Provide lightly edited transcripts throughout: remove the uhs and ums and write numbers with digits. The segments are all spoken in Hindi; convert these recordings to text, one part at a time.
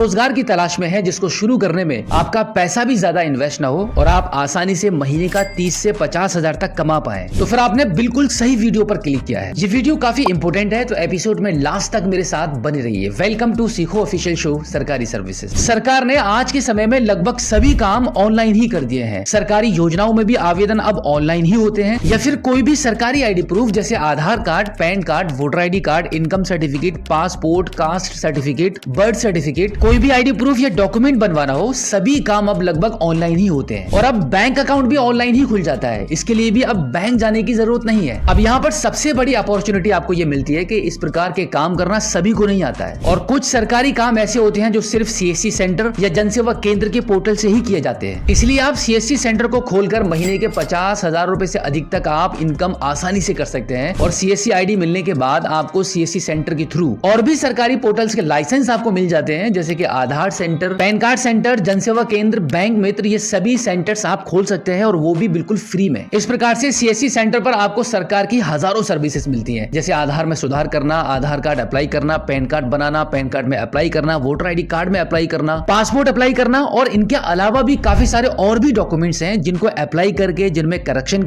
रोजगार की तलाश में है जिसको शुरू करने में आपका पैसा भी ज्यादा इन्वेस्ट ना हो और आप आसानी से महीने का 30 से 50 हजार तक कमा पाए, तो फिर आपने बिल्कुल सही वीडियो पर क्लिक किया है। ये वीडियो काफी इंपोर्टेंट है, तो एपिसोड में लास्ट तक मेरे साथ बनी रहिए। वेलकम टू सीखो ऑफिशियल शो सरकारी सर्विसेज। सरकार ने आज के समय में लगभग सभी काम ऑनलाइन ही कर दिए हैं। सरकारी योजनाओं में भी आवेदन अब ऑनलाइन ही होते हैं, या फिर कोई भी सरकारी आईडी प्रूफ जैसे Aadhaar card, PAN card, voter ID card, income certificate, passport, caste certificate, birth certificate, कोई भी आईडी प्रूफ या डॉक्यूमेंट बनवाना हो, सभी काम अब लगभग ऑनलाइन ही होते हैं। और अब बैंक अकाउंट भी ऑनलाइन ही खुल जाता है। इसके लिए भी अब बैंक जाने की जरूरत नहीं है। अब यहाँ पर सबसे बड़ी अपॉर्चुनिटी आपको ये मिलती है कि इस प्रकार के काम करना सभी को नहीं आता है, और कुछ सरकारी काम ऐसे होते हैं जो सिर्फ सीएससी सेंटर या जनसेवा केंद्र के पोर्टल से ही किए जाते हैं। इसलिए आप सीएससी सेंटर को खोलकर महीने के 50,000 रुपए से अधिक तक आप इनकम आसानी से कर सकते हैं। और सीएससी आईडी मिलने के बाद आपको सीएससी सेंटर के थ्रू और भी सरकारी पोर्टल्स के लाइसेंस आपको मिल जाते हैं, जैसे कि आधार सेंटर, पैन कार्ड सेंटर, जनसेवा केंद्र, बैंक मित्र, ये सभी सेंटर्स आप खोल सकते हैं, और वो भी बिल्कुल फ्री में। इस प्रकार से सीएससी सेंटर पर आपको सरकार की हजारों सर्विसेज मिलती हैं, जैसे आधार में सुधार करना, आधार कार्ड अप्लाई करना, पैन कार्ड बनाना, पैन कार्ड में अप्लाई करना, वोटर आईडी कार्ड में अप्लाई करना, पासपोर्ट अप्लाई करना, और इनके अलावा भी काफी सारे और भी डॉक्यूमेंट्स हैं जिनको अप्लाई करके, जिनमें करेक्शन,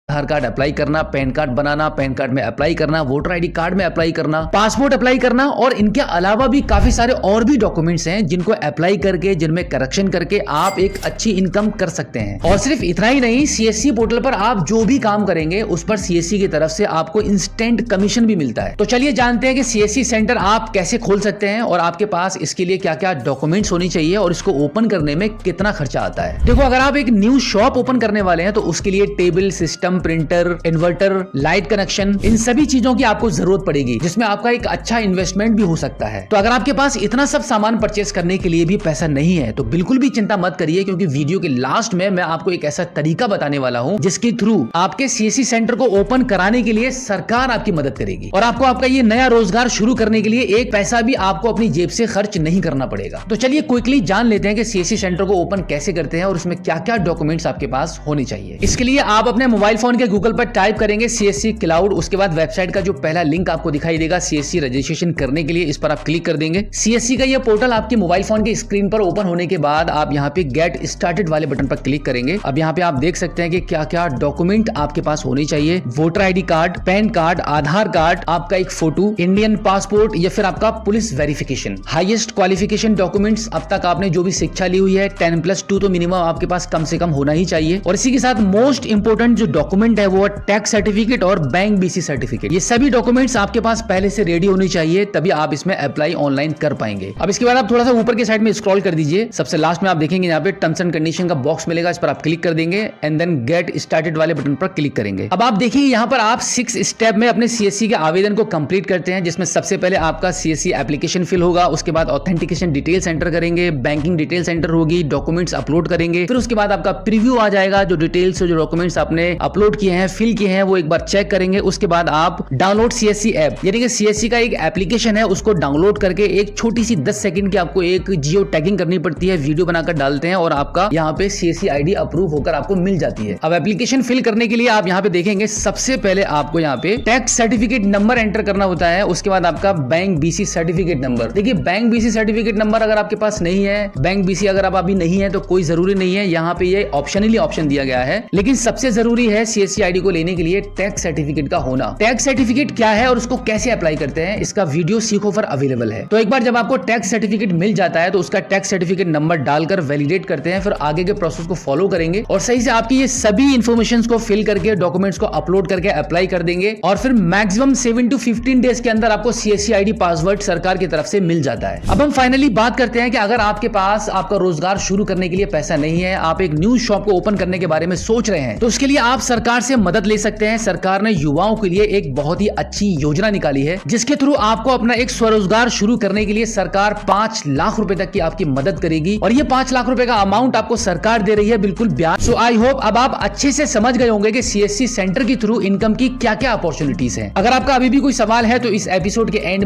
आधार कार्ड अप्लाई करना, पैन कार्ड बनाना, पैन कार्ड में अप्लाई करना, वोटर आईडी कार्ड में अप्लाई करना, पासपोर्ट अप्लाई करना, और इनके अलावा भी काफी सारे और भी डॉक्यूमेंट्स हैं जिनको अप्लाई करके, जिनमें करेक्शन करके आप एक अच्छी इनकम कर सकते हैं। और सिर्फ इतना ही नहीं, सीएससी पोर्टल पर आप जो भी काम करेंगे उस पर सीएससी की तरफ से आपको इंस्टेंट कमीशन भी मिलता है। तो चलिए जानते हैं कि सीएससी सेंटर आप कैसे खोल सकते हैं और आपके पास इसके लिए क्या क्या डॉक्यूमेंट्स होनी चाहिए और इसको ओपन करने में कितना खर्चा आता है। देखो, अगर आप एक न्यू शॉप ओपन करने वाले हैं तो उसके लिए table, system, printer, inverter, light connection, इन सभी चीजों की आपको जरूरत पड़ेगी, जिसमें आपका एक अच्छा इन्वेस्टमेंट भी हो सकता है। तो अगर आपके पास इतना सब सामान परचेस करने के लिए भी पैसा नहीं है तो बिल्कुल भी चिंता मत करिए, क्योंकि वीडियो के लास्ट में मैं आपको एक ऐसा तरीका बताने वाला हूं जिसके थ्रू आपके सीएससी सेंटर को ओपन कराने के लिए सरकार आपकी मदद करेगी, और आपको आपका ये नया रोजगार शुरू करने के लिए एक पैसा भी आपको अपनी जेब से खर्च नहीं करना पड़ेगा। तो चलिए क्विकली जान लेते हैं कि सीएससी सेंटर को ओपन कैसे करते हैं और उसमें क्या क्या डॉक्यूमेंट्स आपके पास होने चाहिए। इसके लिए आप अपने मोबाइल फोन के गूगल पर टाइप करेंगे सीएससी क्लाउड, उसके बाद वेबसाइट का जो पहला लिंक आपको दिखाई देगा सीएससी रजिस्ट्रेशन करने के लिए, इस पर आप क्लिक कर देंगे। सीएससी का ये पोर्टल आपके मोबाइल फोन के स्क्रीन पर ओपन होने के बाद आप यहाँ पे गेट स्टार्टेड वाले बटन पर क्लिक करेंगे। अब यहाँ पे आप देख सकते हैं कि क्या क्या डॉक्यूमेंट आपके पास होने चाहिए। Voter ID card, PAN card, Aadhaar card, आपका एक फोटो, इंडियन पासपोर्ट, या फिर आपका police verification, highest qualification documents, अब तक आपने जो भी शिक्षा ली हुई है 10+2 तो मिनिमम आपके पास कम से कम होना ही चाहिए। और इसी के साथ मोस्ट इंपोर्टेंट जो डॉक्यूमेंट है वो टैक्स सर्टिफिकेट और बैंक बीसी सर्टिफिकेट। ये सभी डॉक्यूमेंट्स आपके पास पहले से रेडी होनी चाहिए, तभी आप इसमें अप्लाई ऑनलाइन कर पाएंगे। अब इसके बाद आप थोड़ा सा ऊपर के साइड में स्क्रॉल कर दीजिए। सबसे लास्ट में आप देखेंगे यहाँ पे टर्म्स एंड कंडीशन का बॉक्स मिलेगा, इस पर आप क्लिक कर देंगे एंड देन गेट स्टार्टेड वाले बटन पर क्लिक करेंगे। अब आप देखिए यहाँ पर आप 6 स्टेप में अपने सीएससी के आवेदन को कंप्लीट करते हैं, जिसमें सबसे पहले आपका सीएससी एप्लीकेशन फिल होगा, उसके बाद ऑथेंटिकेशन डिटेल्स एंटर करेंगे, बैंकिंग डिटेल्स एंटर होगी, डॉक्यूमेंट्स अपलोड करेंगे, फिर उसके बाद आपका प्रीव्यू आ जाएगा, जो डिटेल्स, जो डॉक्यूमेंट्स आपने अपलोड किए हैं, फिल किए हैं, वो एक बार चेक करेंगे। उसके बाद आप डाउनलोड सीएससी ऐप, यानी कि सीएससी का एक एप्लीकेशन है, उसको डाउनलोड करके एक छोटी सी 10 सेकंड की आपको एक जियो टैगिंग करनी पड़ती है, वीडियो बनाकर डालते हैं और आपका यहाँ पे सीएससी आईडी अप्रूव होकर आपको मिल जाती है। अब एप्लीकेशन फिल करने के लिए आप यहाँ पे देखेंगे सबसे पहले आपको यहाँ पे टैक्स सर्टिफिकेट नंबर एंटर करना होता है, उसके बाद आपका बैंक बीसी सर्टिफिकेट नंबर। देखिए, बैंक बीसी सर्टिफिकेट नंबर अगर आपके पास नहीं है, बैंक बीसी अगर आप अभी नहीं है तो कोई जरूरी नहीं है, यहाँ पे ये ऑप्शनली ऑप्शन दिया गया है, लेकिन सबसे जरूरी है सीएससी आईडी को लेने के लिए टैक्स सर्टिफिकेट का होना। टैक्स सर्टिफिकेट क्या है और उसको कैसे अप्लाई करते हैं, इसका वीडियो सीखो पर अवेलेबल है। तो एक बार जब आपको टैक्स सर्टिफिकेट मिल जाता है तो उसका टैक्स सर्टिफिकेट नंबर डालकर वैलिडेट करते हैं, फिर आगे के प्रोसेस को फॉलो करेंगे और सही से आपकी ये सभी इंफॉर्मेशंस को फिल करके, डॉक्यूमेंट्स को अपलोड करके अप्लाई कर देंगे, और फिर मैक्सिमम 7 to 15 डेज के अंदर आपको सीएससी आईडी पासवर्ड सरकार की तरफ से मिल जाता है। अब हम फाइनली बात करते हैं कि अगर आपके पास आपका रोजगार शुरू करने के लिए पैसा नहीं है, आप एक न्यू शॉप को ओपन करने के बारे में सोच रहे हैं, तो उसके लिए आप सरकार से मदद ले सकते हैं। सरकार ने युवाओं के लिए एक बहुत ही अच्छी योजना निकाली है, जिसके थ्रू आपको अपना एक स्वरोजगार शुरू करने के लिए सरकार 5 लाख रुपए तक की आपकी मदद करेगी, और ये 5 लाख रुपए का अमाउंट आपको सरकार दे रही है बिल्कुल ब्याज। सो आई होप अब आप अच्छे से समझ गए होंगे कि सीएससी सेंटर के थ्रू इनकम की क्या क्या अपॉर्चुनिटीज हैं। अगर आपका अभी भी कोई सवाल है तो इस एपिसोड के एंड